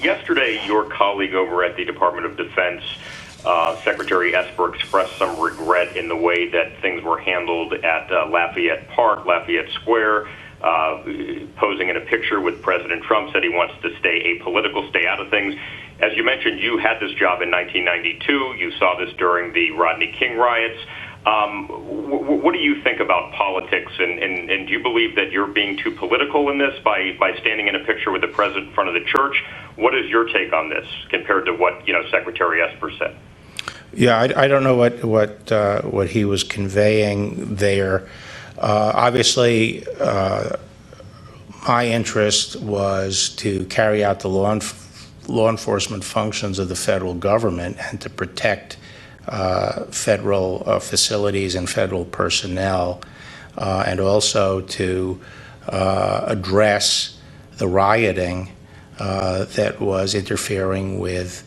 Yesterday, your colleague over at the Department of Defense, Secretary Esper, expressed some regret in the way that things were handled at Lafayette Park, Lafayette Square, posing in a picture with President Trump, said he wants to stay apolitical, stay out of things. As you mentioned, you had this job in 1992. You saw this during the Rodney King riots. What do you think about politics, and do you believe that you're being too political in this by standing in a picture with the president in front of the church? What is your take on this compared to what Secretary Esper said? Yeah, I don't know what he was conveying there. Obviously, my interest was to carry out the law enforcement functions of the federal government and to protect federal facilities and federal personnel, and also to address the rioting that was interfering with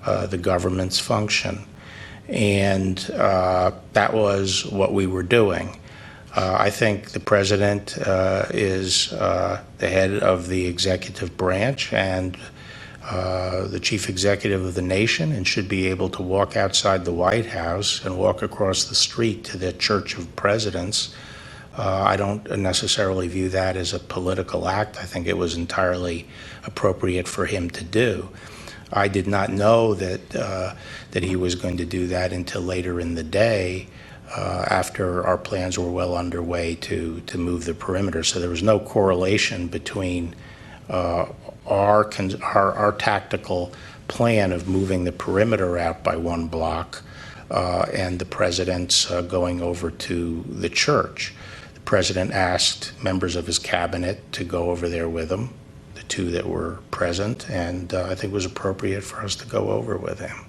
the government's function. And that was what we were doing. I think the president is the head of the executive branch and the chief executive of the nation, and should be able to walk outside the White House and walk across the street to the Church of Presidents. I don't necessarily view that as a political act. I think it was entirely appropriate for him to do. I did not know that he was going to do that until later in the day, after our plans were well underway to move the perimeter. So there was no correlation between our tactical plan of moving the perimeter out by 1 block and the president's going over to the church. The president asked members of his cabinet to go over there with him, the 2 that were present, and I think it was appropriate for us to go over with him.